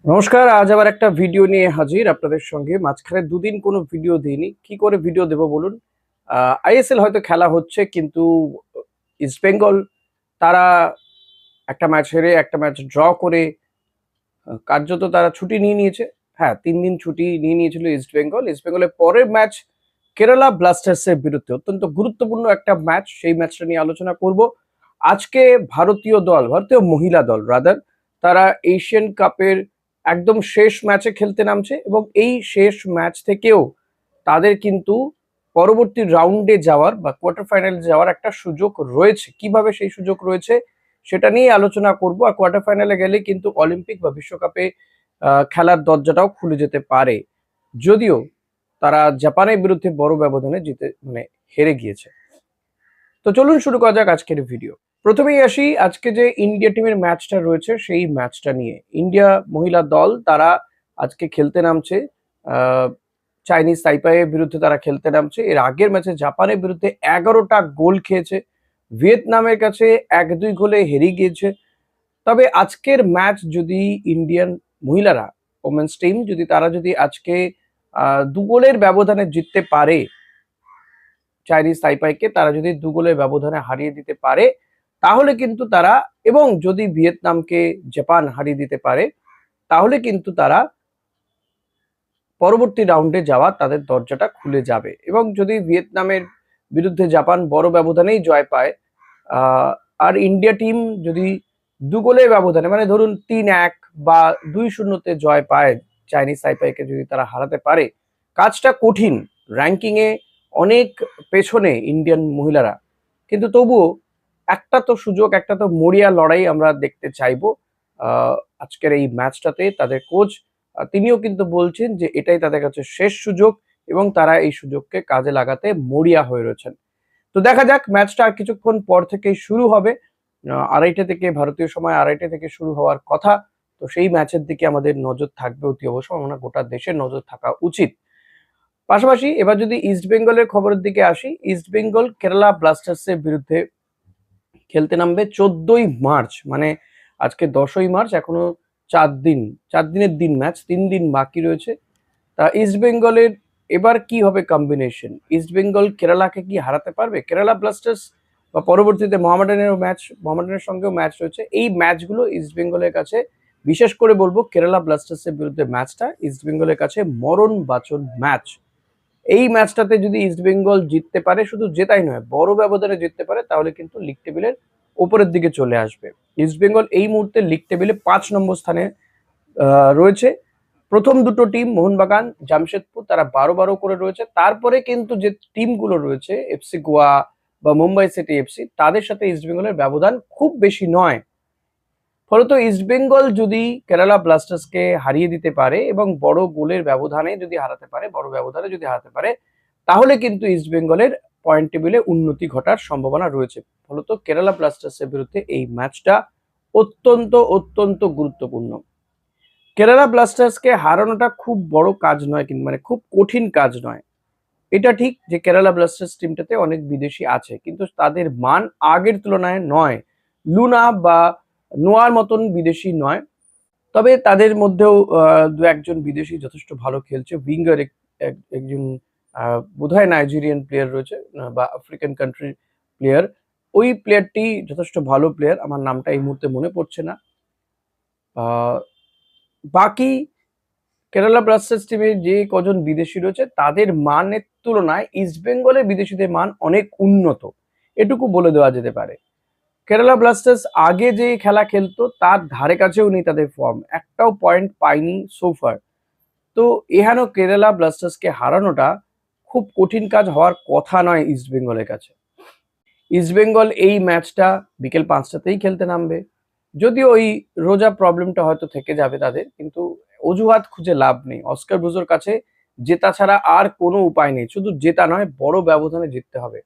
নমস্কার, আজ আবার একটা ভিডিও নিয়ে হাজির আপনাদের সঙ্গে। মাঝখানে দুদিন কোনো ভিডিও দিইনি। কি করে ভিডিও দেব বলুন? আইএসএল হয়তো খেলা হচ্ছে, কিন্তু ইস্টবেঙ্গল তারা একটা ম্যাচ হেরে একটা ম্যাচ ড্র করে কার্যত তারা ছুটি নিয়ে নিয়েছে। হ্যাঁ, ৩ দিন ছুটি নিয়ে নিয়েছিল ইস্টবেঙ্গল। ইস্টবেঙ্গলের পরের ম্যাচ কেরালা ব্লাস্টার্সের বিরুদ্ধে। অত্যন্ত গুরুত্বপূর্ণ একটা ম্যাচ। সেই ম্যাচটা নিয়ে আলোচনা করব। আজকে ভারতীয় মহিলা দল রাদার, তারা এশিয়ান কাপের একদম শেষ ম্যাচে খেলতে নামছে এবং এই শেষ ম্যাচ থেকেও তাদের কিন্তু পরবর্তী রাউন্ডে যাওয়ার বা কোয়ার্টার ফাইনালে যাওয়ার একটা সুযোগ রয়েছে। কিভাবে সেই সুযোগ রয়েছে সেটা নিয়ে আলোচনা করব। আর কোয়ার্টার ফাইনালে গেলে কিন্তু অলিম্পিক বা বিশ্বকাপে খেলার দরজাটাও খুলে যেতে পারে, যদিও তারা জাপানের বিরুদ্ধে বড় ব্যবধানে হেরে গিয়েছে। তো চলুন শুরু করা যাক আজকের ভিডিও। প্রথমেই আসি আজকে যে ইন্ডিয়া টিমের ম্যাচটা রয়েছে সেই ম্যাচটা নিয়ে। ইন্ডিয়া মহিলা দল তারা আজকে খেলতে নামছে আহ, চাইনিজ তাইপাইয়ের বিরুদ্ধে। তারা খেলতে নামছে। এর আগের ম্যাচে জাপানের বিরুদ্ধে 11টা গোল খেয়েছে, ভিয়েতনামের কাছে 1-2 গোলে হেরে গিয়েছে। তবে আজকের ম্যাচ যদি ইন্ডিয়ান মহিলারা, ওমেন্স টিম যদি আজকে 2 গোলের ব্যবধানে জিততে পারে, চাইনিজ তাইপাইকে তারা যদি 2 গোলের ব্যবধানে হারিয়ে দিতে পারে, তাহলে কিন্তু তারা, এবং যদি ভিয়েতনামকে জাপান হারিয়ে দিতে পারে, তাহলে কিন্তু তারা পরবর্তী রাউন্ডে যাওয়া তাদের দরজাটা খুলে যাবে। এবং যদি ভিয়েতনামের বিরুদ্ধে জাপান বড় ব্যবধানেই জয় পায়, আহ, আর ইন্ডিয়া টিম যদি 2 গোলের ব্যবধানে, মানে ধরুন 3-1 বা 2-0-তে জয় পায়, চাইনিজ তাইপাইকে যদি তারা হারাতে পারে, কাজটা কঠিন। র্যাঙ্কিং এ অনেক পেছনে ইন্ডিয়ান মহিলারা, কিন্তু তবুও একটা তো সুযোগ, একটা তো মরিয়া লড়াই আমরা দেখতে চাইবো। আহ, আজকের এই ম্যাচটাতে তাদের কোচ তিনিও কিন্তু বলছেন যে এটাই তাদের কাছে শেষ সুযোগ এবং তারা এই সুযোগকে কাজে লাগাতে মরিয়া হয়ে রয়েছেন। তো দেখা যাক, ম্যাচটা আর কিছুক্ষণ পর থেকেই শুরু হবে। 2:30 থেকে, ভারতীয় সময় 2:30 থেকে শুরু হওয়ার কথা। তো সেই ম্যাচের দিকে আমাদের নজর থাকবে অতি অবশ্যই। আমরা গোটা দেশের নজর থাকা উচিত। পাশাপাশি এবার যদি ইস্ট বেঙ্গলের খবরের দিকে আসি, ইস্ট বেঙ্গল কেরালা ব্লাস্টার্সের বিরুদ্ধে খেলতে নামবে 14ই মার্চ, মানে আজকে 10ই মার্চ, এখনো 4 দিন, 4 দিনের দিন ম্যাচ, 3 দিন বাকি রয়েছে। তা ইস্ট বেঙ্গলের এবার কি হবে কম্বিনেশন? ইস্ট বেঙ্গল কেরালাকে কি হারাতে পারবে? কেরালা ব্লাস্টার্স বা পরবর্তীতে মোহামেডানের সঙ্গেও ম্যাচ রয়েছে। এই ম্যাচগুলো ইস্ট বেঙ্গলের কাছে, বিশেষ করে বলবো কেরালা ব্লাস্টার্সের বিরুদ্ধে ম্যাচটা ইস্ট বেঙ্গলের কাছে মরণ বাচন ম্যাচ। এই ম্যাচটাতে যদি ইস্ট বেঙ্গল জিততে পারে, শুধু জেতাই নয়, বড় ব্যবধানে জিততে পারে, তাহলে কিন্তু লিগ টেবিলের ওপরের দিকে চলে আসবে। ইস্ট বেঙ্গল এই মুহূর্তে লিগ টেবিলে 5 নম্বর স্থানে রয়েছে। প্রথম দুটো টিম মোহনবাগান, জামশেদপুর, তারা 12-12 করে রয়েছে। তারপরে কিন্তু যে টিমগুলো রয়েছে, এফসি গোয়া বা মুম্বাই সিটি এফসি, তাদের সাথে ইস্ট বেঙ্গলের ব্যবধান খুব বেশি নয়। ফলত ইস্ট বেঙ্গল যদি কেরালা ব্লাস্টার্সকে হারিয়ে দিতে পারে এবং বড় গোলের ব্যবধানে যদি হারাতে পারে, বড় ব্যবধানে যদি হারাতে পারে, তাহলে কিন্তু ইস্ট বেঙ্গলের পয়েন্ট টেবিলে উন্নতি ঘটার সম্ভাবনা রয়েছে। ফলত কেরালা ব্লাস্টার্সের বিরুদ্ধে এই ম্যাচটা অত্যন্ত অত্যন্ত গুরুত্বপূর্ণ। কেরালা ব্লাস্টার্সকে হারানোটা খুব বড় কাজ নয়, কিন্তু মানে খুব কঠিন কাজ নয়। এটা ঠিক যে কেরালা ব্লাস্টার্স টিমটাতে অনেক বিদেশি আছে, কিন্তু তাদের মান আগের তুলনায় নয়। লুনা বা নোয়ার মতন বিদেশি নয়। তবে তাদের মধ্যেও দু একজন বিদেশি যথেষ্ট ভালো খেলছে। উইঙ্গার একজন বোধহয় নাইজেরিয়ান প্লেয়ার রয়েছে, বা আফ্রিকান কান্ট্রির প্লেয়ার। ওই প্লেয়ারটি যথেষ্ট ভালো প্লেয়ার, আমার নামটা এই মুহূর্তে মনে পড়ছে না। আহ, বাকি কেরালা ব্লাস্টার্স টিমে যে কজন বিদেশি রয়েছে, তাদের মানের তুলনায় ইস্ট বেঙ্গলের বিদেশিদের মান অনেক উন্নত, এটুকু বলে দেওয়া যেতে পারে। কেরালা ব্লাস্টার্স আগে যে খেলা খেলতো তার ধারে কাছেও নেই তাদের ফর্ম, একটাও পয়েন্ট পায়নি সোফার। তো এহেন কেরালা ব্লাস্টার্সকে হারানোটা খুব কঠিন কাজ হওয়ার কথা নয় ইস্ট বেঙ্গলের কাছে। ইস্ট বেঙ্গল এই ম্যাচটা বিকেল 5টাতেই খেলতে নামবে। যদিও ওই রোজা প্রবলেমটা হয়তো থেকে যাবে তাদের, কিন্তু অজুহাত খুঁজে লাভ নেই। অস্কার ব্রুজোর কাছে জেতা ছাড়া আর কোনো উপায় নেই। শুধু জেতা নয়, বড় ব্যবধানে জিততে হবে।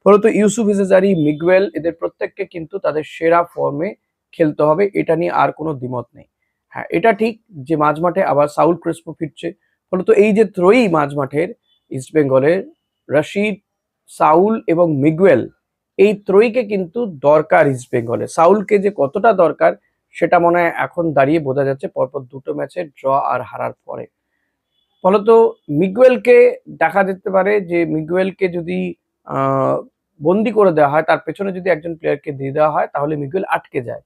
ফলত ইউসুফ ইজাজারি, মিগুয়েল, এদের প্রত্যেককে কিন্তু তাদের সেরা ফর্মে খেলতে হবে, এটা নিয়ে আর কোনো দ্বিমত নেই। হ্যাঁ, এটা ঠিক যে মাঝমাঠে আবার সাউল ক্রেসপো ফিরছে। ফলত এই যে ত্রয়ী মাঝমাঠের ইস্ট বেঙ্গলের, রশিদ, সাউল এবং মিগুয়েল, এই ত্রয়ীকে কিন্তু দরকার ইস্ট বেঙ্গলে। সাউলকে যে কতটা দরকার সেটা মনে হয় এখন দাঁড়িয়ে বোঝা যাচ্ছে পরপর দুটো ম্যাচে ড্র আর হারার পরে। ফলত মিগুয়েলকে দেখা যেতে পারে যে মিগুয়েলকে যদি বন্দি করে দেওয়া হয়, তার পেছনে যদি একজন প্লেয়ারকে দিয়ে দেওয়া হয়, তাহলে মিগুয়েল আটকে যায়।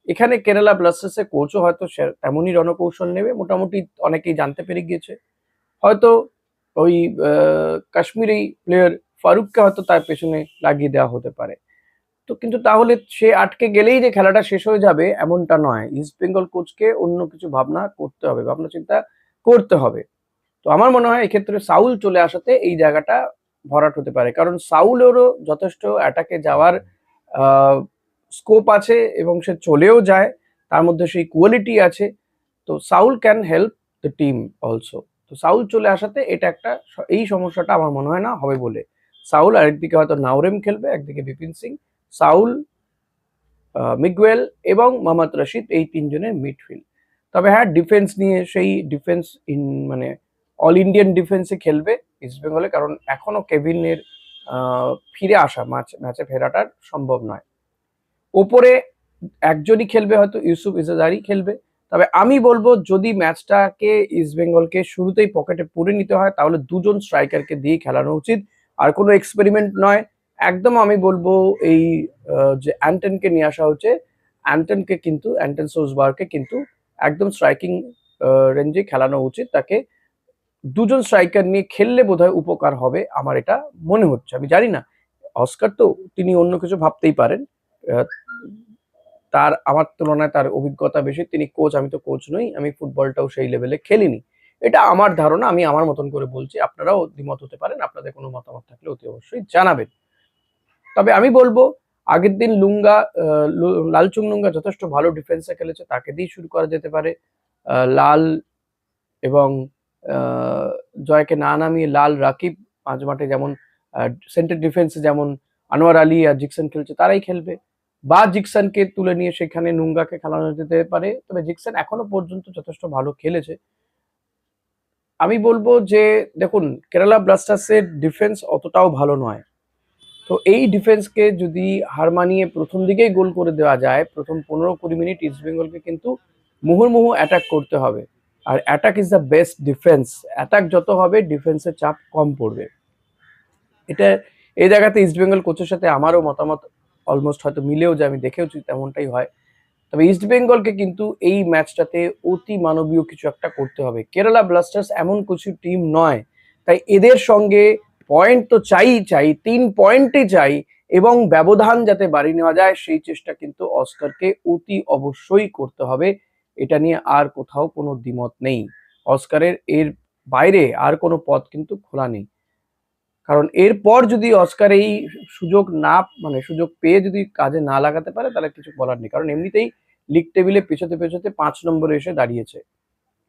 এখানে কেরালা ব্লাস্টার্সের কোচও হয়তো তেমনই রণকৌশল নেবে, মোটামুটি অনেকেই জানতে পেরে গিয়েছে। হয়তো ওই কাশ্মীরি প্লেয়ার ফারুককে হয়তো তার পেছনে লাগিয়ে দেওয়া হতে পারে। তো কিন্তু তাহলে সে আটকে গেলেই যে খেলাটা শেষ হয়ে যাবে এমনটা নয়। ইস্ট বেঙ্গল কোচকে অন্য কিছু ভাবনা করতে হবে, ভাবনা চিন্তা করতে হবে। তো আমার মনে হয় এক্ষেত্রে সাউল চলে আসাতে এই জায়গাটা ভরাট হতে পারে, কারণ সাউলেরও যথেষ্ট অ্যাটাকে যাওয়ার স্কোপ আছে এবং সে চলেও যায়, তার মধ্যে সেই কোয়ালিটি আছে। তো Saul can help the team also. তো সাউল চলে আসাতে এটা একটা এই সমস্যাটা আমার মনে হয় না হবে বলে। সাউল আর একদিকে হয়তো নাওরেম খেলবে, একদিকে বিপিন সিং, সাউল, মিগুয়েল এবং মোহাম্মদ রশিদ, এই তিনজনের মিডফিল্ড। তবে হ্যাঁ, ডিফেন্স নিয়ে সেই ডিফেন্স মানে অল ইন্ডিয়ান ডিফেন্সে খেলবে ইস্ট বেঙ্গলে, কারণ এখনো কেভিনের ফিরে আসা ম্যাচে ফেরাটা সম্ভব নয়। ওপরে একজনই খেলবে, হয়তো ইউসুফ ইজাজারি খেলবে। তবে আমি বলবো যদি ম্যাচটাকে ইস্ট বেঙ্গলকে শুরুতেই পকেটে পুরে নিতে হয়, তাহলে দুজন স্ট্রাইকারকে দিয়ে খেলানো উচিত, আর কোনো এক্সপেরিমেন্ট নয়। একদম আমি বলবো এই যে অ্যান্টনকে নিয়ে আসা হচ্ছে, অ্যান্টন সোসবারকে কিন্তু একদম স্ট্রাইকিং রেঞ্জে খেলানো উচিত। তাকে দুজন স্ট্রাইকার নিয়ে খেললে বোধহয় উপকার হবে, আমার এটা মনে হচ্ছে। আমি জানি না, অস্কার তো তিনি অন্য কিছু ভাবতেই পারেন। তার আমার তুলনায় তার অভিজ্ঞতা বেশি, তিনি কোচ, আমি তো কোচ নই, আমি ফুটবলটাও সেই লেভেলে খেলিনি। এটা আমার ধারণা, আমি আমার মতন করে বলছি, আপনারাও দ্বিমত হতে পারেন, আপনাদের কোনো মতামত থাকলে অতি অবশ্যই জানাবেন। তবে আমি বলবো আগের দিন লালচুং লুঙ্গা যথেষ্ট ভালো ডিফেন্সে খেলেছে, তাকে দিয়ে শুরু করা যেতে পারে। লাল এবং জয়কে না নামিয়ে লাল, রাকিব মাঝ মাঠে যেমন সেন্টার ডিফেন্সে যেমন আনোয়ার আলী আর জিকসন খেলছে, তারাই খেলবে। বা জিকসনকে তুলে নিয়ে সেখানে নুঙ্গাকে খেলানো যেতে পারে, তবে জিকসন এখনো পর্যন্ত যথেষ্ট ভালো খেলেছে। আমি বলবো যে দেখুন, কেরালা ব্লাস্টার্সের ডিফেন্স অতটাও ভালো নয়। তো এই ডিফেন্সকে যদি হার মানিয়ে প্রথম দিকেই গোল করে দেওয়া যায়, প্রথম 15-20 মিনিট ইস্ট বেঙ্গলকে কিন্তু মুহুর্মুহু অ্যাটাক করতে হবে। আর attack is the best defence. Attack যত হবে ডিফেন্সের চাপ কম পড়বে। এটা এই জায়গাতে ইস্ট বেঙ্গল কোচের সাথে আমারও মতামত অলমোস্ট হয়তো মিলেও যায়, আমি দেখেওছি তেমনটাই হয়। তবে ইস্ট বেঙ্গলকে কিন্তু এই ম্যাচটাতে অতি মানবীয় কিছু একটা করতে হবে। কেরালা ব্লাস্টার্স এমন কিছু টিম নয়, তাই এদের সঙ্গে পয়েন্ট তো চাই, 3 পয়েন্টই চাই, এবং ব্যবধান যাতে বাড়িয়ে নেওয়া যায় সেই চেষ্টা কিন্তু অস্কারকে অতি অবশ্যই করতে হবে। এটা নিয়ে আর কোথাও কোনো দ্বিমত নেই। অস্কারের এর বাইরে আর কোনো পথ কিন্তু খোলা নেই। কারণ এরপর যদি অস্কার এই সুযোগ পেয়ে যদি কাজে না লাগাতে পারে, তাহলে কিছু বলার নেই। কারণ এমনিতেই লিগ টেবিলে পেছোতে 5 নম্বরে এসে দাঁড়িয়েছে।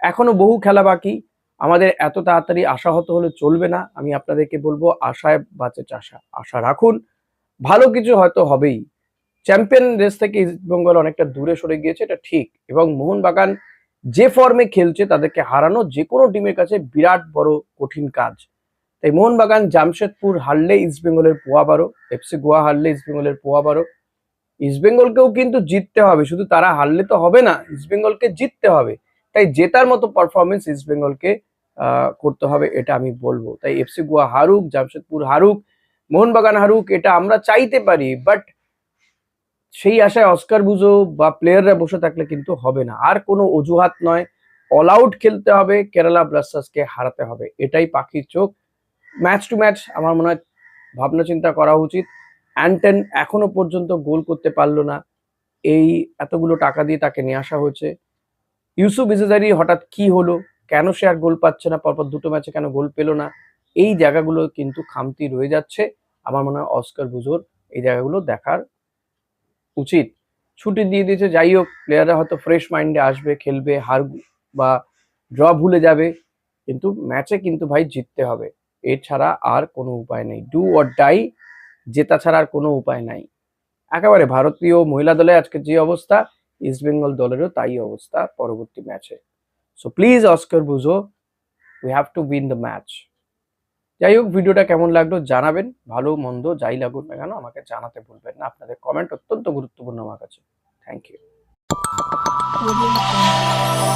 এখনো বহু খেলা বাকি। আমাদের এত তাড়াতাড়ি আশাহত হলে চলবে না। আমি আপনাদেরকে বলবো, আশায় বাঁচে চাষা। আশা রাখুন, ভালো কিছু হয়তো হবেই। চ্যাম্পিয়ন রেস থেকে ইস্টবেঙ্গল অনেকটা দূরে সরে গিয়েছে, এটা ঠিক। এবং মোহনবাগান যে ফর্মে খেলছে, তাদেরকে হারানো যে কোনো টিমের কাছে বিরাট বড় কঠিন কাজ। তাই মোহনবাগান, জামশেদপুর হারলে ইস্টবেঙ্গলের পোয়া 12, এফসি গোয়া হারলে ইস্টবেঙ্গলের পোয়া 12। ইস্টবেঙ্গলকেও কিন্তু জিততে হবে, শুধু তারা হারলে তো হবে না, ইস্টবেঙ্গলকে জিততে হবে। তাই জেতার মতো পারফরমেন্স ইস্টবেঙ্গলকে করতে হবে, এটা আমি বলবো। তাই এফসি গোয়া হারুক, জামশেদপুর হারুক, মোহনবাগান হারুক, এটা আমরা চাইতে পারি, বাট সেই আশায় অস্কার বুজো বা প্লেয়াররা বসে থাকলে কিন্তু হবে না। আর কোনো অজুহাত নয়, অল আউট খেলতে হবে, কেরালা ব্লাস্টার্সকে হারাতে হবে, এটাই পাখির চোখ। ম্যাচ টু ম্যাচ আমার মনে হয় ভাবনা চিন্তা করা উচিত। অ্যান্টন এখনো পর্যন্ত গোল করতে পারলো না, এই এতগুলো টাকা দিয়ে তাকে নিয়ে আসা হয়েছে। ইউসুফ ইজাজারি হঠাৎ কি হলো, কেন সে আর গোল পাচ্ছে না, পরপর দুটো ম্যাচে কেন গোল পেলো না, এই জায়গাগুলো কিন্তু খামতি রয়ে যাচ্ছে। আমার মনে হয় অস্কার বুজোর এই জায়গাগুলো দেখার উচিত। ছুটি দিয়ে দিয়েছে, যাই হোক, প্লেয়াররা হয়তো ফ্রেশ মাইন্ডে আসবে, খেলবে, হার বা ড্র ভুলে যাবে, কিন্তু ম্যাচে কিন্তু ভাই জিততে হবে। এছাড়া আর কোনো উপায় নেই। ডু অর ডাই, জেতা ছাড়া আর কোনো উপায় নাই। একেবারে ভারতীয় মহিলা দলে আজকে যে অবস্থা, ইস্টবেঙ্গল দলেরও তাই অবস্থা পরবর্তী ম্যাচে। সো প্লিজ অস্কার বুজো, we have to win the match. যাই হোক, ভিডিওটা কেমন লাগলো জানাবেন। ভালো মন্দ যাই লাগুক না কেন আমাকে জানাতে ভুলবেন না। আপনাদের কমেন্ট অত্যন্ত গুরুত্বপূর্ণ আমার কাছে। Thank you. Audio